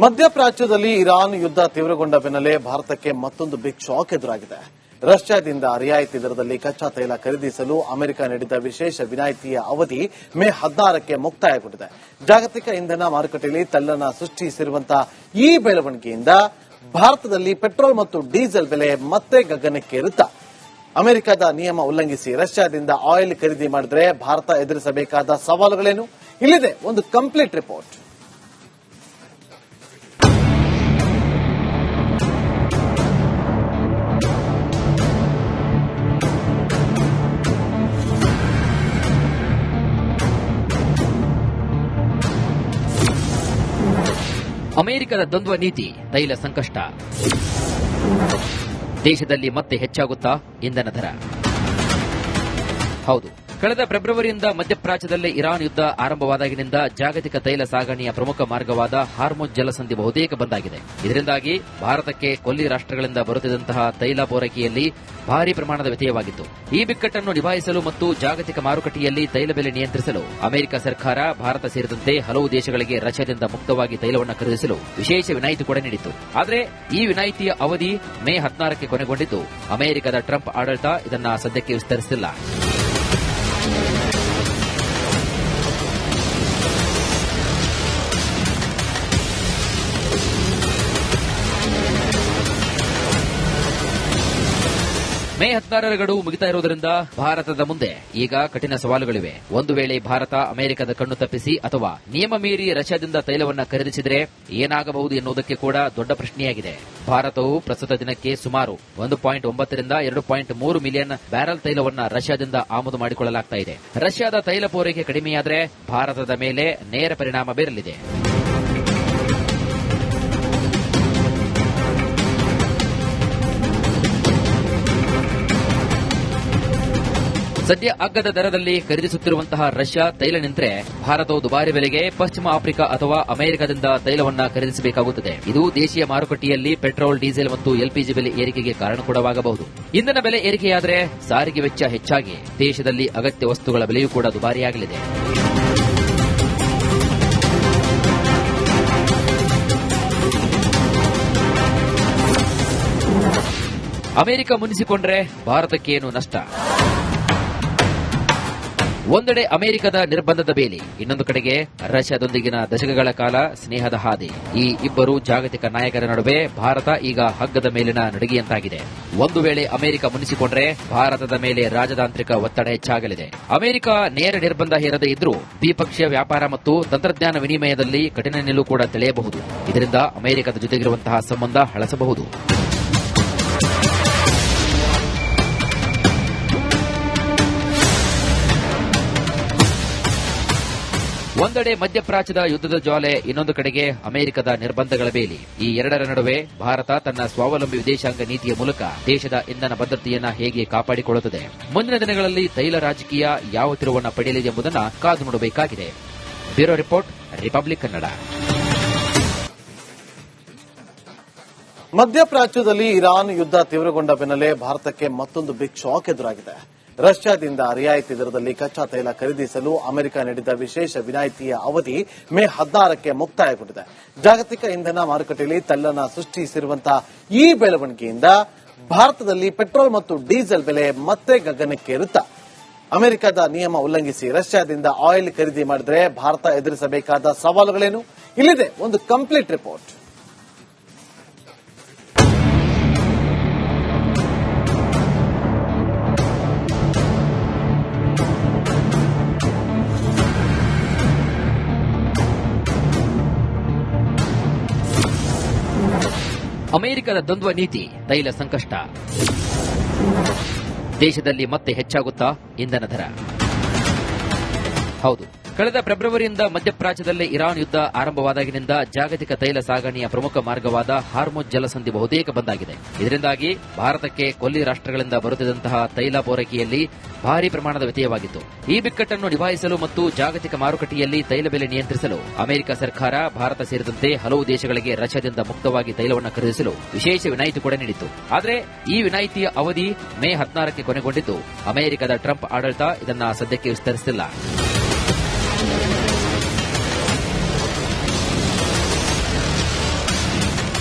ಮಧ್ಯಪ್ರಾಚ್ಯದಲ್ಲಿ Iran ಯುದ್ಧ ತೀವ್ರಗೊಂಡ ಬೆನ್ನಲ್ಲೇ ಭಾರತಕ್ಕೆ ಮತ್ತೊಂದು ಬಿಗ್ ಶಾಕ್ ಎದುರಾಗಿದೆ. ರಷ್ಯಾದಿಂದ ರಿಯಾಯಿತಿ ದರದಲ್ಲಿ ಕಚ್ಚಾ ತೈಲ ಖರೀದಿಸಲು ಅಮೆರಿಕ ನೀಡಿದ್ದ ವಿಶೇಷ ವಿನಾಯಿತಿಯ ಅವಧಿ ಮೇ 16ಕ್ಕೆ ಮುಕ್ತಾಯಗೊಂಡಿದೆ. ಜಾಗತಿಕ ಇಂಧನ ಮಾರುಕಟ್ಟೆಯಲ್ಲಿ ತಲ್ಲಣ ಸೃಷ್ಟಿಸಿರುವಂತಹ ಈ ಬೆಳವಣಿಗೆಯಿಂದ ಭಾರತದಲ್ಲಿ ಪೆಟ್ರೋಲ್ ಮತ್ತು ಡೀಸೆಲ್ ಬೆಲೆ ಮತ್ತೆ ಗಗನಕ್ಕೇರುತ್ತಾ ಅಮೆರಿಕದ ನಿಯಮ ಉಲ್ಲಂಘಿಸಿ ರಷ್ಯಾದಿಂದ ಆಯಿಲ್ ಖರೀದಿ ಮಾಡಿದ್ರೆ ಭಾರತ ಎದುರಿಸಬೇಕಾದ ಸವಾಲುಗಳೇನು? ಇಲ್ಲಿದೆ ಒಂದು ಕಂಪ್ಲೀಟ್ ರಿಪೋರ್ಟ್. ಅಮೆರಿಕದ ದ್ವಂದ್ವ ನೀತಿ, ತೈಲ ಸಂಕಷ್ಟ, ದೇಶದಲ್ಲಿ ಮತ್ತೆ ಹೆಚ್ಚಾಗುತ್ತಾ ಇಂಧನ ದರ. ಹೌದು, ಕಳೆದ ಫೆಬ್ರವರಿಯಿಂದ ಮಧ್ಯಪ್ರಾಚ್ಯದಲ್ಲಿ ಇರಾನ್ ಯುದ್ಧ ಆರಂಭವಾದಾಗಿನಿಂದ ಜಾಗತಿಕ ತೈಲ ಸಾಗಣೆಯ ಪ್ರಮುಖ ಮಾರ್ಗವಾದ ಹಾರ್ಮುಜ್ ಜಲಸಂಧಿ ಬಹುತೇಕ ಬಂದಾಗಿದೆ. ಇದರಿಂದಾಗಿ ಭಾರತಕ್ಕೆ ಕೊಲ್ಲಿ ರಾಷ್ಟ್ರಗಳಿಂದ ಬರುತ್ತಿದ್ದಂತಹ ತೈಲ ಪೂರೈಕೆಯಲ್ಲಿ ಭಾರಿ ಪ್ರಮಾಣದ ವ್ಯತ್ಯಯವಾಗಿತ್ತು. ಈ ಬಿಕ್ಕಟ್ಟನ್ನು ನಿಭಾಯಿಸಲು ಮತ್ತು ಜಾಗತಿಕ ಮಾರುಕಟ್ಟೆಯಲ್ಲಿ ತೈಲ ಬೆಲೆ ನಿಯಂತ್ರಿಸಲು ಅಮೆರಿಕ ಸರ್ಕಾರ ಭಾರತ ಸೇರಿದಂತೆ ಹಲವು ದೇಶಗಳಿಗೆ ರಷ್ಯಾದಿಂದ ಮುಕ್ತವಾಗಿ ತೈಲವನ್ನು ಖರೀದಿಸಲು ವಿಶೇಷ ವಿನಾಯಿತಿ ಕೂಡ ನೀಡಿತ್ತು. ಆದರೆ ಈ ವಿನಾಯಿತಿಯ ಅವಧಿ ಮೇ 16ಕ್ಕೆ ಕೊನೆಗೊಂಡಿದ್ದು ಅಮೆರಿಕದ ಟ್ರಂಪ್ ಆಡಳಿತ ಇದನ್ನು ಸದ್ಯಕ್ಕೆ ವಿಸ್ತರಿಸಿಲ್ಲ. ಮೇ 16ರ ಗಡುವು ಮುಗಿತಾ ಇರುವುದರಿಂದ ಭಾರತದ ಮುಂದೆ ಈಗ ಕಠಿಣ ಸವಾಲುಗಳಿವೆ. ಒಂದು ವೇಳೆ ಭಾರತ ಅಮೆರಿಕದ ಕಣ್ಣು ತಪ್ಪಿಸಿ ಅಥವಾ ನಿಯಮ ಮೀರಿ ರಷ್ಯಾದಿಂದ ತೈಲವನ್ನು ಖರೀದಿಸಿದರೆ ಏನಾಗಬಹುದು ಎನ್ನುವುದಕ್ಕೆ ಕೂಡ ದೊಡ್ಡ ಪ್ರಶ್ನೆಯಾಗಿದೆ. ಭಾರತವು ಪ್ರಸ್ತುತ ದಿನಕ್ಕೆ ಸುಮಾರು 1.9 ರಿಂದ 2.3 ಮಿಲಿಯನ್ ಬ್ಯಾರೆಲ್ ತೈಲವನ್ನು ರಷ್ಯಾದಿಂದ ಆಮದು ಮಾಡಿಕೊಳ್ಳಲಾಗುತ್ತಿದೆ. ರಷ್ಯಾದ ತೈಲ ಪೂರೈಕೆ ಕಡಿಮೆಯಾದರೆ ಭಾರತದ ಮೇಲೆ ನೇರ ಪರಿಣಾಮ ಬೀರಲಿದೆ. ಸದ್ಯ ಅಗ್ಗದ ದರದಲ್ಲಿ ಖರೀದಿಸುತ್ತಿರುವಂತಹ ರಷ್ಯಾ ತೈಲ ನಿಂತರೆ ಭಾರತವು ದುಬಾರಿ ಬೆಲೆಗೆ ಪಶ್ಚಿಮ ಆಫ್ರಿಕಾ ಅಥವಾ ಅಮೆರಿಕದಿಂದ ತೈಲವನ್ನು ಖರೀದಿಸಬೇಕಾಗುತ್ತದೆ. ಇದು ದೇಶೀಯ ಮಾರುಕಟ್ಟೆಯಲ್ಲಿ ಪೆಟ್ರೋಲ್, ಡೀಸೆಲ್ ಮತ್ತು ಎಲ್ಪಿಜಿ ಬೆಲೆ ಏರಿಕೆಗೆ ಕಾರಣ ಕೂಡವಾಗಬಹುದು. ಇಂಧನ ಬೆಲೆ ಏರಿಕೆಯಾದರೆ ಸಾರಿಗೆ ವೆಚ್ಚ ಹೆಚ್ಚಾಗಿ ದೇಶದಲ್ಲಿ ಅಗತ್ಯ ವಸ್ತುಗಳ ಬೆಲೆಯೂ ಕೂಡ ದುಬಾರಿಯಾಗಲಿದೆ. ಅಮೆರಿಕ ಮುನಿಸಿಕೊಂಡ್ರೆ ಭಾರತಕ್ಕೇನು ನಷ್ಟ? ಒಂದೆಡೆ ಅಮೆರಿಕದ ನಿರ್ಬಂಧದ ಬೇಲಿ, ಇನ್ನೊಂದು ಕಡೆಗೆ ರಷ್ಯಾದೊಂದಿಗಿನ ದಶಕಗಳ ಕಾಲ ಸ್ನೇಹದ ಹಾದಿ. ಈ ಇಬ್ಬರು ಜಾಗತಿಕ ನಾಯಕರ ನಡುವೆ ಭಾರತ ಈಗ ಹಗ್ಗದ ಮೇಲಿನ ನಡಿಗೆಯಂತಾಗಿದೆ. ಒಂದು ವೇಳೆ ಅಮೆರಿಕ ಮುನಿಸಿಕೊಂಡ್ರೆ ಭಾರತದ ಮೇಲೆ ರಾಜತಾಂತ್ರಿಕ ಒತ್ತಡ ಹೆಚ್ಚಾಗಲಿದೆ. ಅಮೆರಿಕ ನೇರ ನಿರ್ಬಂಧ ಹೇರದೇ ಇದ್ರೂ ದ್ವಿಪಕ್ಷೀಯ ವ್ಯಾಪಾರ ಮತ್ತು ತಂತ್ರಜ್ಞಾನ ವಿನಿಮಯದಲ್ಲಿ ಕಠಿಣ ನಿಲುವು ಕೂಡ ತಿಳಿಯಬಹುದು. ಇದರಿಂದ ಅಮೆರಿಕದ ಜೊತೆಗಿರುವಂತಹ ಸಂಬಂಧ ಹಳಸಬಹುದು. ಒಂದೆಡೆ ಮಧ್ಯಪ್ರಾಚ್ಯದ ಯುದ್ಧದ ಜ್ವಾಲೆ, ಇನ್ನೊಂದು ಕಡೆಗೆ ಅಮೆರಿಕದ ನಿರ್ಬಂಧಗಳ ಬೇಲಿ. ಈ ಎರಡರ ನಡುವೆ ಭಾರತ ತನ್ನ ಸ್ವಾವಲಂಬಿ ವಿದೇಶಾಂಗ ನೀತಿಯ ಮೂಲಕ ದೇಶದ ಇಂಧನ ಭದ್ರತೆಯನ್ನು ಹೇಗೆ ಕಾಪಾಡಿಕೊಳ್ಳುತ್ತದೆ? ಮುಂದಿನ ದಿನಗಳಲ್ಲಿ ತೈಲ ರಾಜಕೀಯ ಯಾವ ತಿರುವನ್ನ ಪಡೆಯಲಿದೆ ಎಂಬುದನ್ನು ಕಾದು ನೋಡಬೇಕಾಗಿದೆ. Bureau report, republic Kannada. ಮಧ್ಯಪ್ರಾಚ್ಯದಲ್ಲಿ ಇರಾನ್ ಯುದ್ಧ ತೀವ್ರಗೊಂಡ ಬೆನ್ನಲ್ಲೇ ಭಾರತಕ್ಕೆ ಮತ್ತೊಂದು ಬಿಗ್ ಶಾಕ್ ಎದುರಾಗಿದೆ. ರಷ್ಯಾದಿಂದ ರಿಯಾಯಿತಿ ದರದಲ್ಲಿ ಕಚ್ಚಾ ತೈಲ ಖರೀದಿಸಲು ಅಮೆರಿಕ ನೀಡಿದ್ದ ವಿಶೇಷ ವಿನಾಯಿತಿಯ ಅವಧಿ ಮೇ 16ಕ್ಕೆ ಮುಕ್ತಾಯಗೊಂಡಿದೆ. ಜಾಗತಿಕ ಇಂಧನ ಮಾರುಕಟ್ಟೆಯಲ್ಲಿ ತಲ್ಲಣ ಸೃಷ್ಟಿಸಿರುವಂತಹ ಈ ಬೆಳವಣಿಗೆಯಿಂದ ಭಾರತದಲ್ಲಿ ಪೆಟ್ರೋಲ್ ಮತ್ತು ಡೀಸೆಲ್ ಬೆಲೆ ಮತ್ತೆ ಗಗನಕ್ಕೇರುತ್ತಾ ಅಮೆರಿಕದ ನಿಯಮ ಉಲ್ಲಂಘಿಸಿ ರಷ್ಯಾದಿಂದ ಆಯಿಲ್ ಖರೀದಿ ಮಾಡಿದ್ರೆ ಭಾರತ ಎದುರಿಸಬೇಕಾದ ಸವಾಲುಗಳೇನು? ಇಲ್ಲಿದೆ ಒಂದು ಕಂಪ್ಲೀಟ್ ರಿಪೋರ್ಟ್. ಅಮೆರಿಕದ ದ್ವಂದ್ವ ನೀತಿ, ತೈಲ ಸಂಕಷ್ಟ, ದೇಶದಲ್ಲಿ ಮತ್ತೆ ಹೆಚ್ಚಾಗುತ್ತಾ ಇಂಧನ ದರ. ಹೌದು, ಕಳೆದ ಫೆಬ್ರವರಿಯಿಂದ ಮಧ್ಯಪ್ರಾಚ್ಯದಲ್ಲಿ ಇರಾನ್ ಯುದ್ಧ ಆರಂಭವಾದಾಗಿನಿಂದ ಜಾಗತಿಕ ತೈಲ ಸಾಗಣೆಯ ಪ್ರಮುಖ ಮಾರ್ಗವಾದ ಹಾರ್ಮುಜ್ ಜಲಸಂಧಿ ಬಹುತೇಕ ಬಂದಾಗಿದೆ. ಇದರಿಂದಾಗಿ ಭಾರತಕ್ಕೆ ಕೊಲ್ಲಿ ರಾಷ್ಟ್ರಗಳಿಂದ ಬರುತ್ತಿದ್ದಂತಹ ತೈಲ ಪೂರೈಕೆಯಲ್ಲಿ ಭಾರಿ ಪ್ರಮಾಣದ ವ್ಯತ್ಯಯವಾಗಿತ್ತು. ಈ ಬಿಕ್ಕಟ್ಟನ್ನು ನಿಭಾಯಿಸಲು ಮತ್ತು ಜಾಗತಿಕ ಮಾರುಕಟ್ಟೆಯಲ್ಲಿ ತೈಲ ಬೆಲೆ ನಿಯಂತ್ರಿಸಲು ಅಮೆರಿಕ ಸರ್ಕಾರ ಭಾರತ ಸೇರಿದಂತೆ ಹಲವು ದೇಶಗಳಿಗೆ ರಷ್ಯಾದಿಂದ ಮುಕ್ತವಾಗಿ ತೈಲವನ್ನು ಖರೀದಿಸಲು ವಿಶೇಷ ವಿನಾಯಿತಿ ಕೂಡ ನೀಡಿತ್ತು. ಆದರೆ ಈ ವಿನಾಯಿತಿಯ ಅವಧಿ ಮೇ 16ಕ್ಕೆ ಕೊನೆಗೊಂಡಿದ್ದು ಅಮೆರಿಕದ ಟ್ರಂಪ್ ಆಡಳಿತ ಇದನ್ನು ಸದ್ಯಕ್ಕೆ ವಿಸ್ತರಿಸಿಲ್ಲ.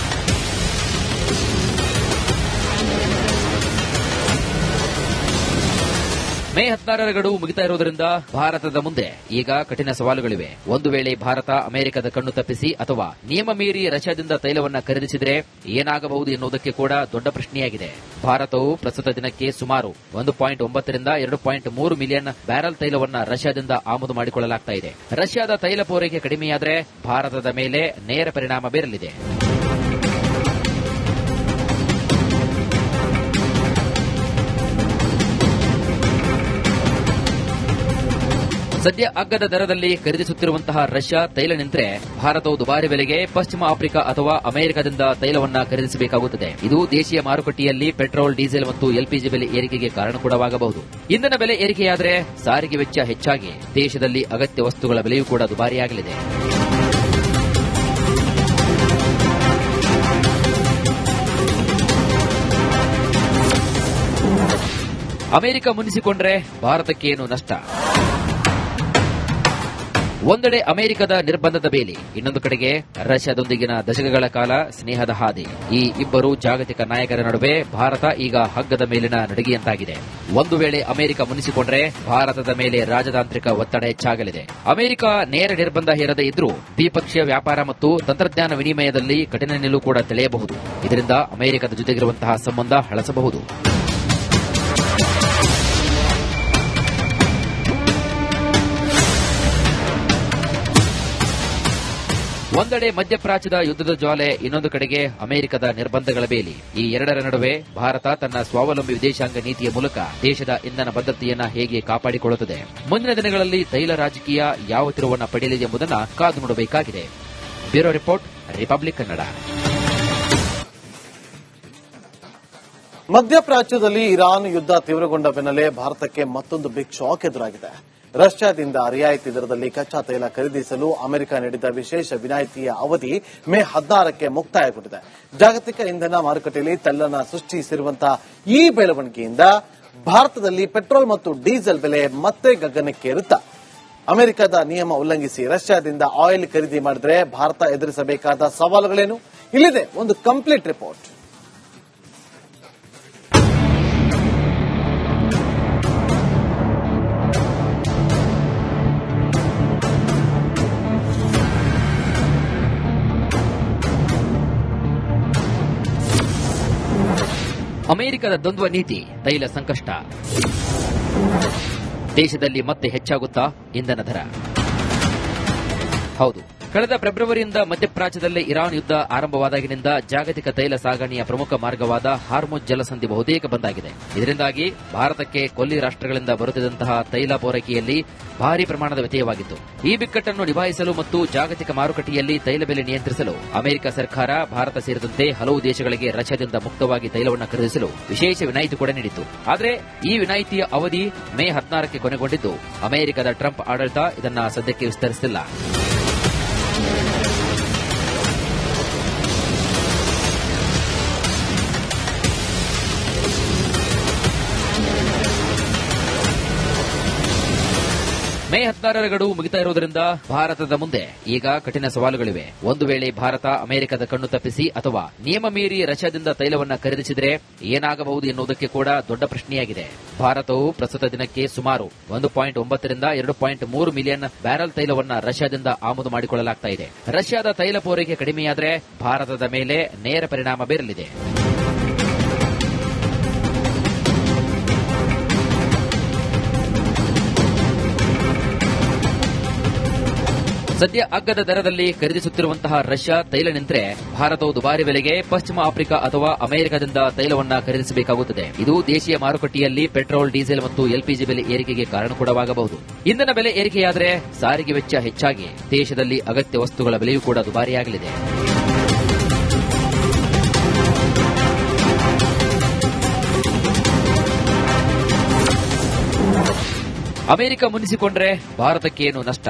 ಮೇ 16ರ ಗಡುವು ಮುಗಿತಾ ಇರುವುದರಿಂದ ಭಾರತದ ಮುಂದೆ ಈಗ ಕಠಿಣ ಸವಾಲುಗಳಿವೆ. ಒಂದು ವೇಳೆ ಭಾರತ ಅಮೆರಿಕದ ಕಣ್ಣು ತಪ್ಪಿಸಿ ಅಥವಾ ನಿಯಮ ಮೀರಿ ರಷ್ಯಾದಿಂದ ತೈಲವನ್ನ ಖರೀದಿಸಿದರೆ ಏನಾಗಬಹುದು ಎನ್ನುವುದಕ್ಕೆ ಕೂಡ ದೊಡ್ಡ ಪ್ರಶ್ನೆಯಾಗಿದೆ. ಭಾರತವು ಪ್ರಸ್ತುತ ದಿನಕ್ಕೆ ಸುಮಾರು 1.9 ರಿಂದ 2.3 ಮಿಲಿಯನ್ ಬ್ಯಾರಲ್ ತೈಲವನ್ನ ರಷ್ಯಾದಿಂದ ಆಮದು ಮಾಡಿಕೊಳ್ಳಲಾಗ್ತಾ ಇದೆ. ರಷ್ಯಾದ ತೈಲ ಪೂರೈಕೆ ಕಡಿಮೆಯಾದರೆ ಭಾರತದ ಮೇಲೆ ನೇರ ಪರಿಣಾಮ ಬೀರಲಿದೆ. ಸದ್ಯ ಅಗ್ಗದ ದರದಲ್ಲಿ ಖರೀದಿಸುತ್ತಿರುವಂತಹ ರಷ್ಯಾ ತೈಲ ನಿಂತರೆ ಭಾರತವು ದುಬಾರಿ ಬೆಲೆಗೆ ಪಶ್ಚಿಮ ಆಫ್ರಿಕಾ ಅಥವಾ ಅಮೆರಿಕದಿಂದ ತೈಲವನ್ನ ಖರೀದಿಸಬೇಕಾಗುತ್ತದೆ. ಇದು ದೇಶೀಯ ಮಾರುಕಟ್ಟೆಯಲ್ಲಿ ಪೆಟ್ರೋಲ್, ಡೀಸೆಲ್ ಮತ್ತು ಎಲ್ಪಿಜಿ ಬೆಲೆ ಏರಿಕೆಗೆ ಕಾರಣ ಕೂಡವಾಗಬಹುದು. ಇಂಧನ ಬೆಲೆ ಏರಿಕೆಯಾದರೆ ಸಾರಿಗೆ ವೆಚ್ಚ ಹೆಚ್ಚಾಗಿ ದೇಶದಲ್ಲಿ ಅಗತ್ಯ ವಸ್ತುಗಳ ಬೆಲೆಯೂ ಕೂಡ ದುಬಾರಿಯಾಗಲಿದೆ. ಅಮೆರಿಕ ಮುನಿಸಿಕೊಂಡ್ರೆ ಭಾರತಕ್ಕೇನು ನಷ್ಟ? ಒಂದೆಡೆ ಅಮೆರಿಕದ ನಿರ್ಬಂಧದ ಬೇಲಿ, ಇನ್ನೊಂದು ಕಡೆಗೆ ರಷ್ಯಾದೊಂದಿಗಿನ ದಶಕಗಳ ಕಾಲ ಸ್ನೇಹದ ಹಾದಿ. ಈ ಇಬ್ಬರು ಜಾಗತಿಕ ನಾಯಕರ ನಡುವೆ ಭಾರತ ಈಗ ಹಗ್ಗದ ಮೇಲಿನ ನಡಿಗೆಯಂತಾಗಿದೆ. ಒಂದು ವೇಳೆ ಅಮೆರಿಕ ಮುನಿಸಿಕೊಂಡ್ರೆ ಭಾರತದ ಮೇಲೆ ರಾಜತಾಂತ್ರಿಕ ಒತ್ತಡ ಹೆಚ್ಚಾಗಲಿದೆ. ಅಮೆರಿಕ ನೇರ ನಿರ್ಬಂಧ ಹೇರದೇ ಇದ್ರೂ ದ್ವಿಪಕ್ಷೀಯ ವ್ಯಾಪಾರ ಮತ್ತು ತಂತ್ರಜ್ಞಾನ ವಿನಿಮಯದಲ್ಲಿ ಕಠಿಣ ನಿಲುವು ಕೂಡ ತೆಳೆಯಬಹುದು. ಇದರಿಂದ ಅಮೆರಿಕದ ಜೊತೆಗಿರುವಂತಹ ಸಂಬಂಧ ಹಳಸಬಹುದು. ಒಂದೆಡೆ ಮಧ್ಯಪ್ರಾಚ್ಯದ ಯುದ್ಧದ ಜ್ವಾಲೆ, ಇನ್ನೊಂದು ಕಡೆಗೆ ಅಮೆರಿಕದ ನಿರ್ಬಂಧಗಳ ಬೇಲಿ. ಈ ಎರಡರ ನಡುವೆ ಭಾರತ ತನ್ನ ಸ್ವಾವಲಂಬಿ ವಿದೇಶಾಂಗ ನೀತಿಯ ಮೂಲಕ ದೇಶದ ಇಂಧನ ಭದ್ರತೆಯನ್ನ ಹೇಗೆ ಕಾಪಾಡಿಕೊಳ್ಳುತ್ತದೆ? ಮುಂದಿನ ದಿನಗಳಲ್ಲಿ ತೈಲ ರಾಜಕೀಯ ಯಾವ ತಿರುವನ್ನ ಪಡೆಯಲಿದೆ ಎಂಬುದನ್ನು ಕಾದು ನೋಡಬೇಕಾಗಿದೆ. Bureau report, republic Kannada. ಮಧ್ಯಪ್ರಾಚ್ಯದಲ್ಲಿ ಇರಾನ್ ಯುದ್ಧ ತೀವ್ರಗೊಂಡ ಬೆನ್ನಲ್ಲೇ ಭಾರತಕ್ಕೆ ಮತ್ತೊಂದು ಬಿಗ್ ಶಾಕ್ ಎದುರಾಗಿದೆ. ರಷ್ಯಾದಿಂದ ರಿಯಾಯಿತಿ ದರದಲ್ಲಿ ಕಚ್ಚಾ ತೈಲ ಖರೀದಿಸಲು ಅಮೆರಿಕ ನೀಡಿದ ವಿಶೇಷ ವಿನಾಯಿತಿಯ ಅವಧಿ ಮೇ 16ಕ್ಕೆ ಮುಕ್ತಾಯಗೊಂಡಿದೆ. ಜಾಗತಿಕ ಇಂಧನ ಮಾರುಕಟ್ಟೆಯಲ್ಲಿ ತಲ್ಲಣ ಸೃಷ್ಟಿಸಿರುವಂತಹ ಈ ಬೆಳವಣಿಗೆಯಿಂದ ಭಾರತದಲ್ಲಿ ಪೆಟ್ರೋಲ್ ಮತ್ತು ಡೀಸೆಲ್ ಬೆಲೆ ಮತ್ತೆ ಗಗನಕ್ಕೇರುತ್ತಾ? ಅಮೆರಿಕದ ನಿಯಮ ಉಲ್ಲಂಘಿಸಿ ರಷ್ಯಾದಿಂದ ಆಯಿಲ್ ಖರೀದಿ ಮಾಡಿದರೆ ಭಾರತ ಎದುರಿಸಬೇಕಾದ ಸವಾಲುಗಳೇನು? ಇಲ್ಲಿದೆ ಒಂದು ಕಂಪ್ಲೀಟ್ ರಿಪೋರ್ಟ್. ಅಮೆರಿಕದ ದ್ವಂದ್ವ ನೀತಿ, ತೈಲ ಸಂಕಷ್ಟ. ದೇಶದಲ್ಲಿ ಮತ್ತೆ ಹೆಚ್ಚಾಗುತ್ತಾ ಇಂಧನ ದರ? ಹೌದು, ಕಳೆದ ಫೆಬ್ರವರಿಯಿಂದ ಮಧ್ಯಪ್ರಾಚ್ಯದಲ್ಲಿ ಇರಾನ್ ಯುದ್ಧ ಆರಂಭವಾದಾಗಿನಿಂದ ಜಾಗತಿಕ ತೈಲ ಸಾಗಣೆಯ ಪ್ರಮುಖ ಮಾರ್ಗವಾದ ಹಾರ್ಮುಜ್ ಜಲಸಂಧಿ ಬಹುತೇಕ ಬಂದಾಗಿದೆ. ಇದರಿಂದಾಗಿ ಭಾರತಕ್ಕೆ ಕೊಲ್ಲಿ ರಾಷ್ಟ್ರಗಳಿಂದ ಬರುತ್ತಿದ್ದಂತಹ ತೈಲ ಪೂರೈಕೆಯಲ್ಲಿ ಭಾರಿ ಪ್ರಮಾಣದ ವ್ಯತ್ಯಯವಾಗಿತ್ತು. ಈ ಬಿಕ್ಕಟ್ಟನ್ನು ನಿಭಾಯಿಸಲು ಮತ್ತು ಜಾಗತಿಕ ಮಾರುಕಟ್ಟೆಯಲ್ಲಿ ತೈಲ ಬೆಲೆ ನಿಯಂತ್ರಿಸಲು ಅಮೆರಿಕ ಸರ್ಕಾರ ಭಾರತ ಸೇರಿದಂತೆ ಹಲವು ದೇಶಗಳಿಗೆ ರಷ್ಯಾದಿಂದ ಮುಕ್ತವಾಗಿ ತೈಲವನ್ನು ಖರೀದಿಸಲು ವಿಶೇಷ ವಿನಾಯಿತಿ ಕೂಡ ನೀಡಿತು. ಆದರೆ ಈ ವಿನಾಯಿತಿಯ ಅವಧಿ ಮೇ 16ಕ್ಕೆ ಕೊನೆಗೊಂಡಿದ್ದು ಅಮೆರಿಕದ ಟ್ರಂಪ್ ಆಡಳಿತ ಇದನ್ನು ಸದ್ಯಕ್ಕೆ ವಿಸ್ತರಿಸಿಲ್ಲ. ಮೇ 16ರ ಗಡುವು ಮುಗಿತಾ ಇರುವುದರಿಂದ ಭಾರತದ ಮುಂದೆ ಈಗ ಕಠಿಣ ಸವಾಲುಗಳಿವೆ. ಒಂದು ವೇಳೆ ಭಾರತ ಅಮೆರಿಕದ ಕಣ್ಣು ತಪ್ಪಿಸಿ ಅಥವಾ ನಿಯಮ ಮೀರಿ ರಷ್ಯಾದಿಂದ ತೈಲವನ್ನ ಖರೀದಿಸಿದರೆ ಏನಾಗಬಹುದು ಎನ್ನುವುದಕ್ಕೆ ಕೂಡ ದೊಡ್ಡ ಪ್ರಶ್ನೆಯಾಗಿದೆ. ಭಾರತವು ಪ್ರಸ್ತುತ ದಿನಕ್ಕೆ ಸುಮಾರು 1.9 ರಿಂದ 2.3 ಮಿಲಿಯನ್ ಬ್ಯಾರಲ್ ತೈಲವನ್ನ ರಷ್ಯಾದಿಂದ ಆಮದು ಮಾಡಿಕೊಳ್ಳಲಾಗ್ತಾ ಇದೆ. ರಷ್ಯಾದ ತೈಲ ಪೂರೈಕೆ ಕಡಿಮೆಯಾದರೆ ಭಾರತದ ಮೇಲೆ ನೇರ ಪರಿಣಾಮ ಬೀರಲಿದೆ. ಸದ್ಯ ಅಗ್ಗದ ದರದಲ್ಲಿ ಖರೀದಿಸುತ್ತಿರುವಂತಹ ರಷ್ಯಾ ತೈಲ ನಿಂತರೆ ಭಾರತವು ದುಬಾರಿ ಬೆಲೆಗೆ ಪಶ್ಚಿಮ ಆಫ್ರಿಕಾ ಅಥವಾ ಅಮೆರಿಕದಿಂದ ತೈಲವನ್ನ ಖರೀದಿಸಬೇಕಾಗುತ್ತದೆ. ಇದು ದೇಶೀಯ ಮಾರುಕಟ್ಟೆಯಲ್ಲಿ ಪೆಟ್ರೋಲ್, ಡೀಸೆಲ್ ಮತ್ತು ಎಲ್ಪಿಜಿ ಬೆಲೆ ಏರಿಕೆಗೆ ಕಾರಣ ಕೂಡವಾಗಬಹುದು. ಇಂಧನ ಬೆಲೆ ಏರಿಕೆಯಾದರೆ ಸಾರಿಗೆ ವೆಚ್ಚ ಹೆಚ್ಚಾಗಿ ದೇಶದಲ್ಲಿ ಅಗತ್ಯ ವಸ್ತುಗಳ ಬೆಲೆಯೂ ಕೂಡ ದುಬಾರಿಯಾಗಲಿದೆ. ಅಮೆರಿಕ ಮುನಿಸಿಕೊಂಡ್ರೆ ಭಾರತಕ್ಕೇನು ನಷ್ಟ?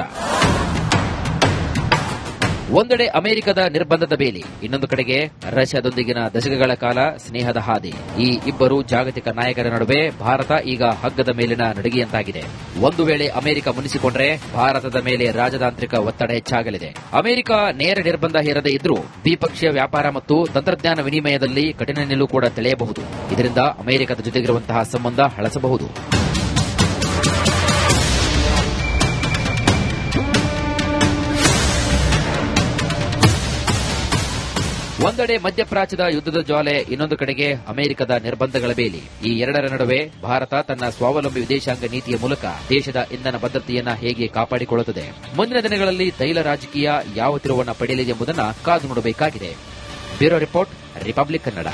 ಒಂದೆಡೆ ಅಮೆರಿಕದ ನಿರ್ಬಂಧದ ಬೇಲಿ, ಇನ್ನೊಂದು ಕಡೆಗೆ ರಷ್ಯಾದೊಂದಿಗಿನ ದಶಕಗಳ ಕಾಲ ಸ್ನೇಹದ ಹಾದಿ. ಈ ಇಬ್ಬರು ಜಾಗತಿಕ ನಾಯಕರ ನಡುವೆ ಭಾರತ ಈಗ ಹಗ್ಗದ ಮೇಲಿನ ನಡಿಗೆಯಂತಾಗಿದೆ. ಒಂದು ವೇಳೆ ಅಮೆರಿಕ ಮುನಿಸಿಕೊಂಡ್ರೆ ಭಾರತದ ಮೇಲೆ ರಾಜತಾಂತ್ರಿಕ ಒತ್ತಡ ಹೆಚ್ಚಾಗಲಿದೆ. ಅಮೆರಿಕ ನೇರ ನಿರ್ಬಂಧ ಹೇರದೇ ಇದ್ರೂ ದ್ವಿಪಕ್ಷೀಯ ವ್ಯಾಪಾರ ಮತ್ತು ತಂತ್ರಜ್ಞಾನ ವಿನಿಮಯದಲ್ಲಿ ಕಠಿಣ ನಿಲುವು ಕೂಡ ತೆಳೆಯಬಹುದು. ಇದರಿಂದ ಅಮೆರಿಕದ ಜೊತೆಗಿರುವಂತಹ ಸಂಬಂಧ ಹಳಸಬಹುದು. ಒಂದೆಡೆ ಮಧ್ಯಪ್ರಾಚ್ಯದ ಯುದ್ಧದ ಜ್ವಾಲೆ, ಇನ್ನೊಂದು ಕಡೆಗೆ ಅಮೆರಿಕದ ನಿರ್ಬಂಧಗಳ ಬೇಲಿ. ಈ ಎರಡರ ನಡುವೆ ಭಾರತ ತನ್ನ ಸ್ವಾವಲಂಬಿ ವಿದೇಶಾಂಗ ನೀತಿಯ ಮೂಲಕ ದೇಶದ ಇಂಧನ ಭದ್ರತೆಯನ್ನ ಹೇಗೆ ಕಾಪಾಡಿಕೊಳ್ಳುತ್ತದೆ? ಮುಂದಿನ ದಿನಗಳಲ್ಲಿ ತೈಲ ರಾಜಕೀಯ ಯಾವ ತಿರುವನ್ನ ಪಡೆಯಲಿದೆ ಎಂಬುದನ್ನು ಕಾದು ನೋಡಬೇಕಾಗಿದೆ. Bureau report, republic Kannada.